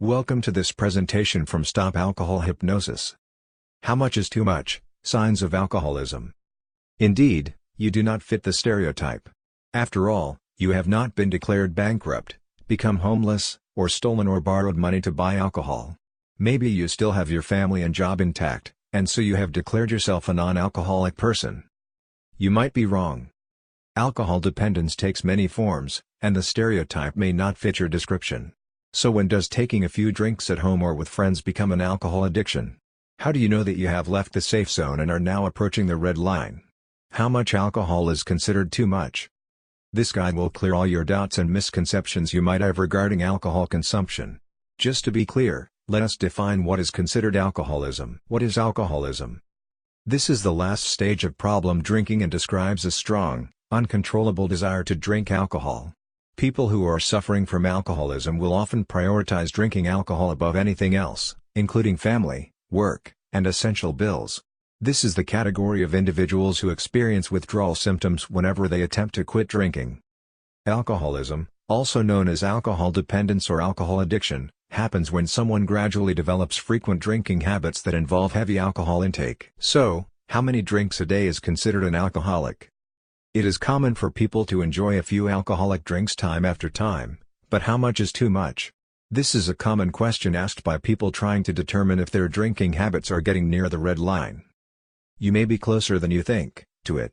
Welcome to this presentation from Stop Alcohol Hypnosis. How much is too much? Signs of alcoholism. Indeed, you do not fit the stereotype. After all, you have not been declared bankrupt, become homeless, or stolen or borrowed money to buy alcohol. Maybe you still have your family and job intact, and so you have declared yourself a non-alcoholic person. You might be wrong. Alcohol dependence takes many forms, and the stereotype may not fit your description. So when does taking a few drinks at home or with friends become an alcohol addiction? How do you know that you have left the safe zone and are now approaching the red line? How much alcohol is considered too much? This guide will clear all your doubts and misconceptions you might have regarding alcohol consumption. Just to be clear, let us define what is considered alcoholism. What is alcoholism? This is the last stage of problem drinking and describes a strong, uncontrollable desire to drink alcohol. People who are suffering from alcoholism will often prioritize drinking alcohol above anything else, including family, work, and essential bills. This is the category of individuals who experience withdrawal symptoms whenever they attempt to quit drinking. Alcoholism, also known as alcohol dependence or alcohol addiction, happens when someone gradually develops frequent drinking habits that involve heavy alcohol intake. So, how many drinks a day is considered an alcoholic? It is common for people to enjoy a few alcoholic drinks time after time, but how much is too much? This is a common question asked by people trying to determine if their drinking habits are getting near the red line. You may be closer than you think to it.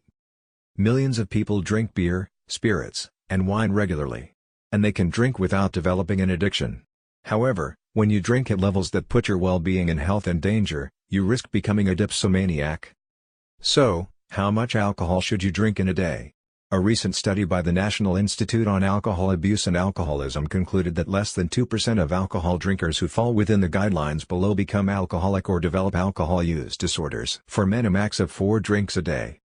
Millions of people drink beer, spirits, and wine regularly. And they can drink without developing an addiction. However, when you drink at levels that put your well-being and health in danger, you risk becoming a dipsomaniac. So, how much alcohol should you drink in a day? A recent study by the National Institute on Alcohol Abuse and Alcoholism concluded that less than 2% of alcohol drinkers who fall within the guidelines below become alcoholic or develop alcohol use disorders. For men, a max of 4 drinks a day.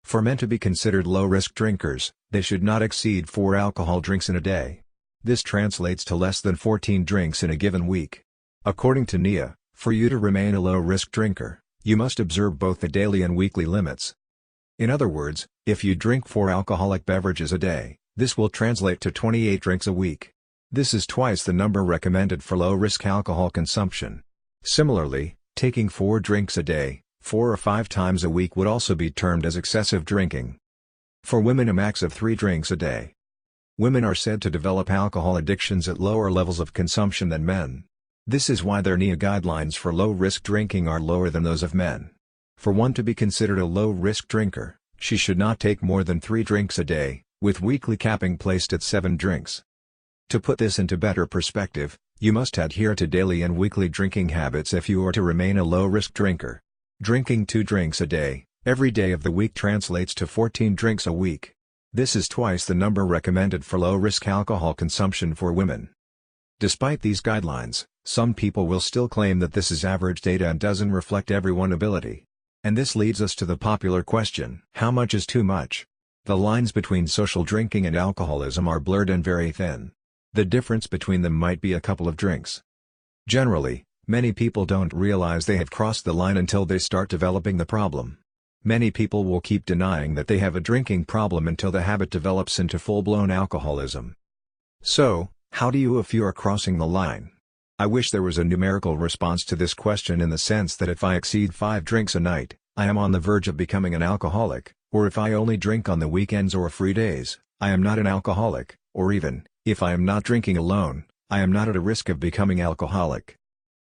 For men to be considered low-risk drinkers, they should not exceed 4 alcohol drinks in a day. This translates to less than 14 drinks in a given week. According to NIA, for you to remain a low-risk drinker, you must observe both the daily and weekly limits. In other words, if you drink 4 alcoholic beverages a day, this will translate to 28 drinks a week. This is twice the number recommended for low-risk alcohol consumption. Similarly, taking 4 drinks a day, 4 or 5 times a week would also be termed as excessive drinking. For women, a max of 3 drinks a day. Women are said to develop alcohol addictions at lower levels of consumption than men. This is why their NIA guidelines for low-risk drinking are lower than those of men. For one to be considered a low-risk drinker, she should not take more than 3 drinks a day, with weekly capping placed at 7 drinks. To put this into better perspective, you must adhere to daily and weekly drinking habits if you are to remain a low-risk drinker. Drinking 2 drinks a day, every day of the week translates to 14 drinks a week. This is twice the number recommended for low-risk alcohol consumption for women. Despite these guidelines, some people will still claim that this is average data and doesn't reflect everyone's ability. And this leads us to the popular question: how much is too much? The lines between social drinking and alcoholism are blurred and very thin. The difference between them might be a couple of drinks. Generally, many people don't realize they have crossed the line until they start developing the problem. Many people will keep denying that they have a drinking problem until the habit develops into full-blown alcoholism. So, how do you know if you are crossing the line? I wish there was a numerical response to this question in the sense that if I exceed 5 drinks a night, I am on the verge of becoming an alcoholic, or if I only drink on the weekends or free days, I am not an alcoholic, or even, if I am not drinking alone, I am not at a risk of becoming alcoholic.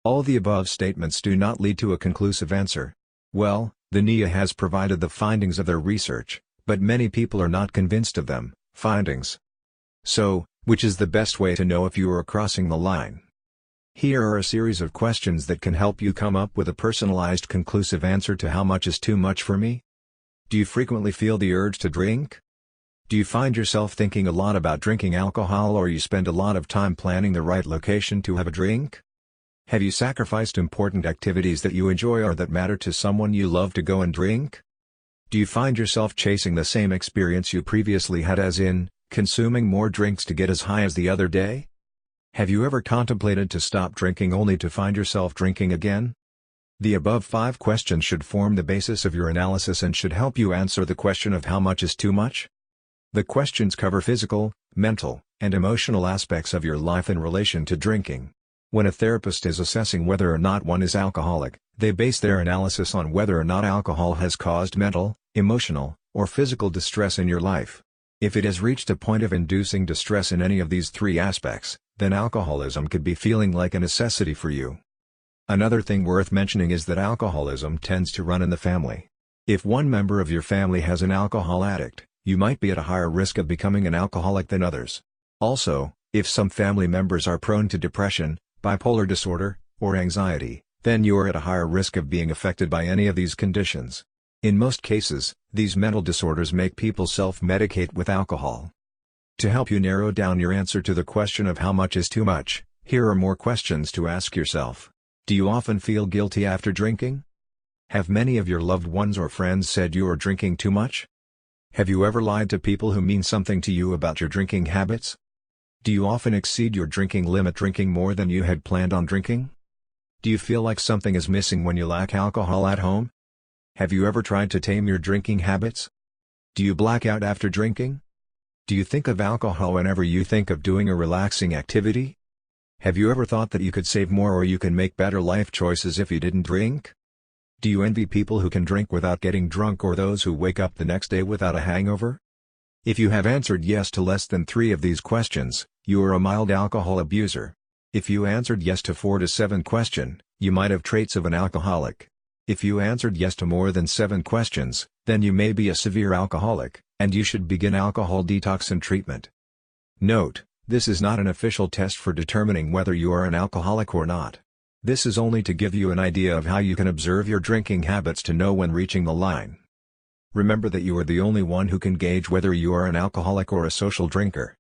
All the above statements do not lead to a conclusive answer. Well, the NIA has provided the findings of their research, but many people are not convinced of them findings. So, which is the best way to know if you are crossing the line? Here are a series of questions that can help you come up with a personalized conclusive answer to how much is too much for me. Do you frequently feel the urge to drink? Do you find yourself thinking a lot about drinking alcohol, or you spend a lot of time planning the right location to have a drink? Have you sacrificed important activities that you enjoy or that matter to someone you love to go and drink? Do you find yourself chasing the same experience you previously had, as in, consuming more drinks to get as high as the other day? Have you ever contemplated to stop drinking only to find yourself drinking again? The above 5 questions should form the basis of your analysis and should help you answer the question of how much is too much. The questions cover physical, mental, and emotional aspects of your life in relation to drinking. When a therapist is assessing whether or not one is alcoholic, they base their analysis on whether or not alcohol has caused mental, emotional, or physical distress in your life. If it has reached a point of inducing distress in any of these three aspects, then alcoholism could be feeling like a necessity for you. Another thing worth mentioning is that alcoholism tends to run in the family. If one member of your family has an alcohol addict, you might be at a higher risk of becoming an alcoholic than others. Also, if some family members are prone to depression, bipolar disorder, or anxiety, then you are at a higher risk of being affected by any of these conditions. In most cases, these mental disorders make people self-medicate with alcohol. To help you narrow down your answer to the question of how much is too much, here are more questions to ask yourself. Do you often feel guilty after drinking? Have many of your loved ones or friends said you are drinking too much? Have you ever lied to people who mean something to you about your drinking habits? Do you often exceed your drinking limit, drinking more than you had planned on drinking? Do you feel like something is missing when you lack alcohol at home? Have you ever tried to tame your drinking habits? Do you black out after drinking? Do you think of alcohol whenever you think of doing a relaxing activity? Have you ever thought that you could save more or you can make better life choices if you didn't drink? Do you envy people who can drink without getting drunk or those who wake up the next day without a hangover? If you have answered yes to less than 3 of these questions, you are a mild alcohol abuser. If you answered yes to 4 to 7 questions, you might have traits of an alcoholic. If you answered yes to more than 7 questions, then you may be a severe alcoholic, and you should begin alcohol detox and treatment. Note: this is not an official test for determining whether you are an alcoholic or not. This is only to give you an idea of how you can observe your drinking habits to know when reaching the line. Remember that you are the only one who can gauge whether you are an alcoholic or a social drinker.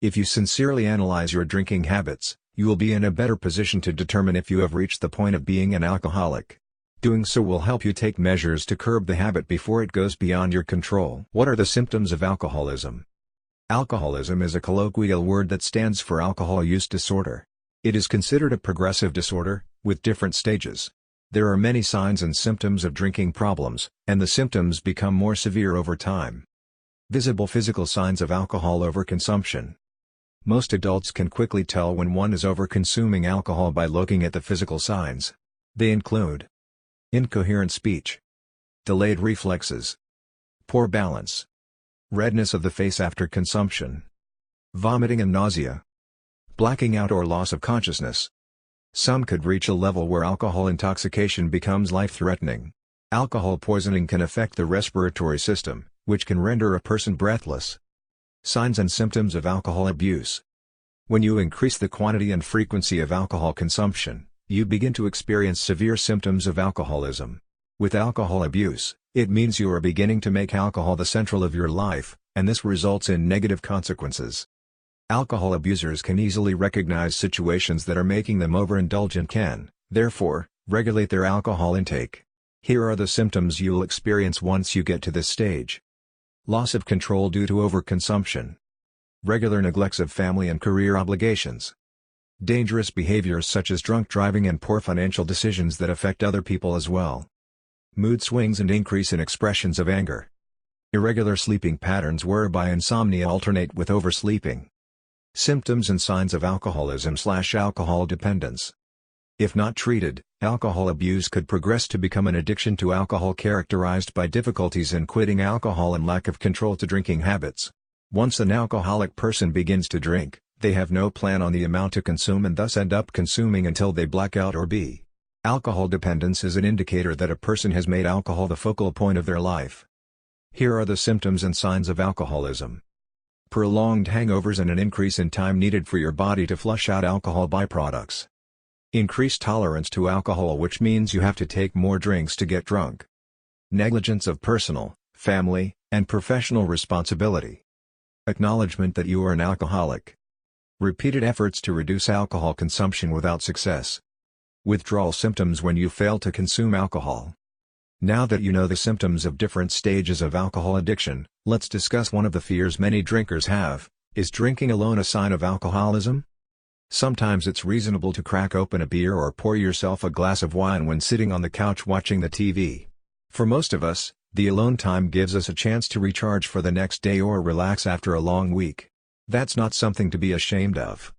If you sincerely analyze your drinking habits, you will be in a better position to determine if you have reached the point of being an alcoholic. Doing so will help you take measures to curb the habit before it goes beyond your control. What are the symptoms of alcoholism? Alcoholism is a colloquial word that stands for alcohol use disorder. It is considered a progressive disorder, with different stages. There are many signs and symptoms of drinking problems, and the symptoms become more severe over time. Visible physical signs of alcohol overconsumption. Most adults can quickly tell when one is overconsuming alcohol by looking at the physical signs. They include incoherent speech, delayed reflexes, poor balance, redness of the face after consumption, vomiting and nausea, blacking out or loss of consciousness. Some could reach a level where alcohol intoxication becomes life-threatening. Alcohol poisoning can affect the respiratory system, which can render a person breathless. Signs and symptoms of alcohol abuse. When you increase the quantity and frequency of alcohol consumption, you begin to experience severe symptoms of alcoholism. With alcohol abuse, it means you are beginning to make alcohol the central of your life, and this results in negative consequences. Alcohol abusers can easily recognize situations that are making them overindulge and can, therefore, regulate their alcohol intake. Here are the symptoms you'll experience once you get to this stage. Loss of control due to overconsumption. Regular neglects of family and career obligations. Dangerous behaviors such as drunk driving and poor financial decisions that affect other people as well. Mood swings and increase in expressions of anger. Irregular sleeping patterns whereby insomnia alternate with oversleeping. Symptoms and signs of alcoholism/alcohol dependence. If not treated, alcohol abuse could progress to become an addiction to alcohol characterized by difficulties in quitting alcohol and lack of control to drinking habits. Once an alcoholic person begins to drink, they have no plan on the amount to consume and thus end up consuming until they black out or be. Alcohol dependence is an indicator that a person has made alcohol the focal point of their life. Here are the symptoms and signs of alcoholism. Prolonged hangovers and an increase in time needed for your body to flush out alcohol byproducts. Increased tolerance to alcohol, which means you have to take more drinks to get drunk. Negligence of personal, family, and professional responsibility. Acknowledgement that you are an alcoholic. Repeated efforts to reduce alcohol consumption without success. Withdrawal symptoms when you fail to consume alcohol. Now that you know the symptoms of different stages of alcohol addiction, let's discuss one of the fears many drinkers have. Is drinking alone a sign of alcoholism? Sometimes it's reasonable to crack open a beer or pour yourself a glass of wine when sitting on the couch watching the TV. For most of us, the alone time gives us a chance to recharge for the next day or relax after a long week. That's not something to be ashamed of.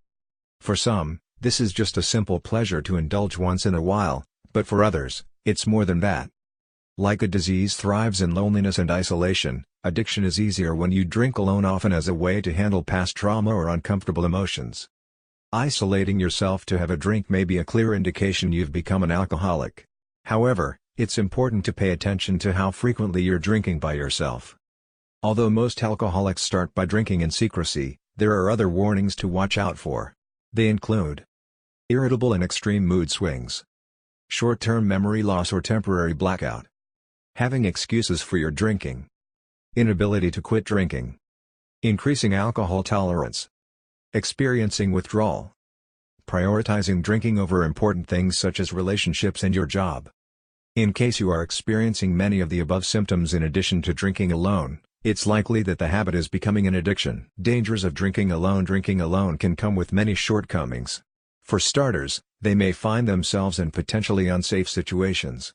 For some, This is just a simple pleasure to indulge once in a while, but for others, it's more than that. Like a disease thrives in loneliness and isolation, addiction is easier when you drink alone, often as a way to handle past trauma or uncomfortable emotions. Isolating yourself to have a drink may be a clear indication you've become an alcoholic. However, it's important to pay attention to how frequently you're drinking by yourself. Although most alcoholics start by drinking in secrecy, there are other warnings to watch out for. They include irritable and extreme mood swings, short-term memory loss or temporary blackout, having excuses for your drinking, inability to quit drinking, increasing alcohol tolerance, experiencing withdrawal, prioritizing drinking over important things such as relationships and your job. In case you are experiencing many of the above symptoms in addition to drinking alone, it's likely that the habit is becoming an addiction. Dangers of drinking alone. Drinking alone can come with many shortcomings. For starters, they may find themselves in potentially unsafe situations.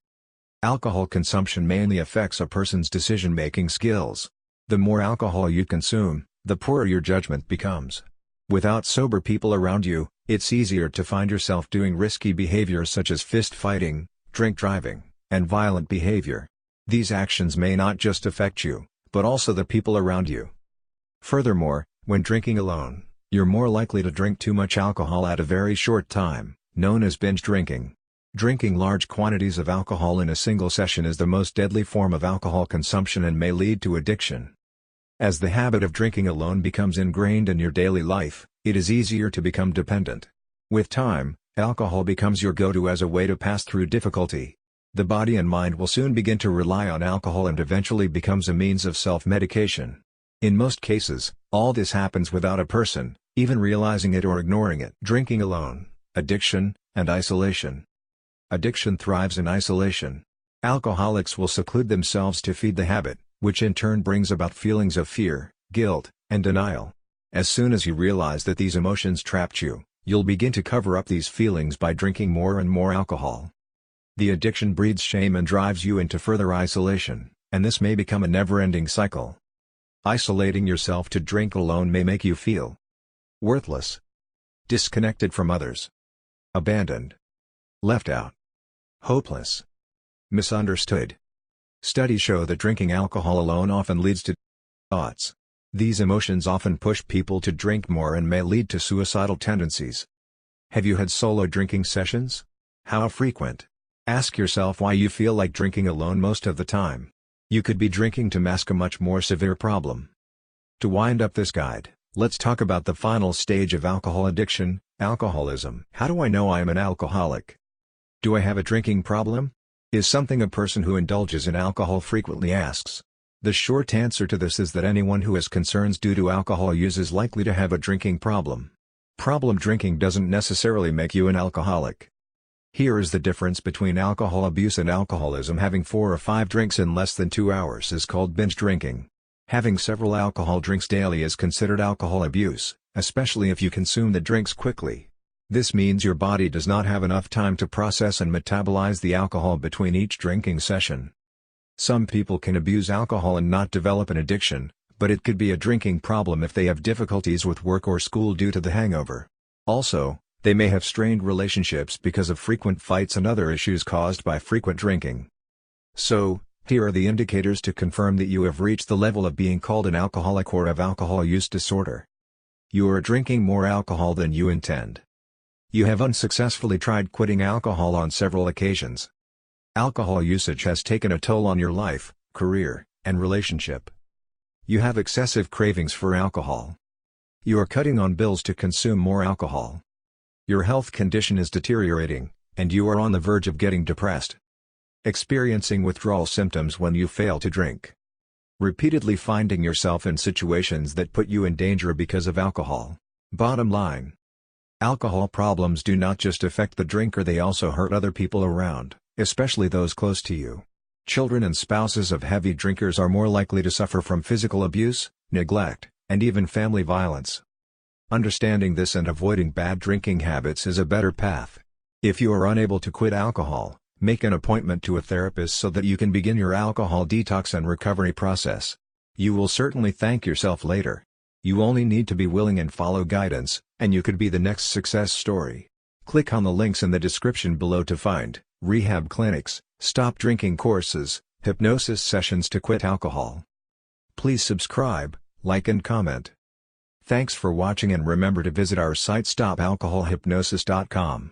Alcohol consumption mainly affects a person's decision-making skills. The more alcohol you consume, the poorer your judgment becomes. Without sober people around you, it's easier to find yourself doing risky behaviors such as fist fighting, drink driving, and violent behavior. These actions may not just affect you, but also the people around you. Furthermore, when drinking alone, you're more likely to drink too much alcohol at a very short time, known as binge drinking. Drinking large quantities of alcohol in a single session is the most deadly form of alcohol consumption and may lead to addiction. As the habit of drinking alone becomes ingrained in your daily life, it is easier to become dependent. With time, alcohol becomes your go-to as a way to pass through difficulty. The body and mind will soon begin to rely on alcohol and eventually becomes a means of self-medication. In most cases, all this happens without a person even realizing it or ignoring it. Drinking alone, addiction, and isolation. Addiction thrives in isolation. Alcoholics will seclude themselves to feed the habit, which in turn brings about feelings of fear, guilt, and denial. As soon as you realize that these emotions trapped you, you'll begin to cover up these feelings by drinking more and more alcohol. The addiction breeds shame and drives you into further isolation, and this may become a never-ending cycle. Isolating yourself to drink alone may make you feel worthless, disconnected from others, abandoned, left out, hopeless, misunderstood. Studies show that drinking alcohol alone often leads to thoughts. These emotions often push people to drink more and may lead to suicidal tendencies. Have you had solo drinking sessions? How frequent? Ask yourself why you feel like drinking alone most of the time. You could be drinking to mask a much more severe problem. To wind up this guide, let's talk about the final stage of alcohol addiction, alcoholism. How do I know I am an alcoholic? Do I have a drinking problem? Is something a person who indulges in alcohol frequently asks. The short answer to this is that anyone who has concerns due to alcohol use is likely to have a drinking problem. Problem drinking doesn't necessarily make you an alcoholic. Here is the difference between alcohol abuse and alcoholism. Having 4 or 5 drinks in less than 2 hours is called binge drinking. Having several alcohol drinks daily is considered alcohol abuse, especially if you consume the drinks quickly. This means your body does not have enough time to process and metabolize the alcohol between each drinking session. Some people can abuse alcohol and not develop an addiction, but it could be a drinking problem if they have difficulties with work or school due to the hangover. Also, they may have strained relationships because of frequent fights and other issues caused by frequent drinking. So, here are the indicators to confirm that you have reached the level of being called an alcoholic or of alcohol use disorder. You are drinking more alcohol than you intend. You have unsuccessfully tried quitting alcohol on several occasions. Alcohol usage has taken a toll on your life, career, and relationship. You have excessive cravings for alcohol. You are cutting on bills to consume more alcohol. Your health condition is deteriorating, and you are on the verge of getting depressed. Experiencing withdrawal symptoms when you fail to drink. Repeatedly finding yourself in situations that put you in danger because of alcohol. Bottom line. Alcohol problems do not just affect the drinker, they also hurt other people around, especially those close to you. Children and spouses of heavy drinkers are more likely to suffer from physical abuse, neglect, and even family violence. Understanding this and avoiding bad drinking habits is a better path. If you are unable to quit alcohol, make an appointment to a therapist so that you can begin your alcohol detox and recovery process. You will certainly thank yourself later. You only need to be willing and follow guidance, and you could be the next success story. Click on the links in the description below to find rehab clinics, stop drinking courses, hypnosis sessions to quit alcohol. Please subscribe, like and comment. Thanks for watching, and remember to visit our site stopalcoholhypnosis.com.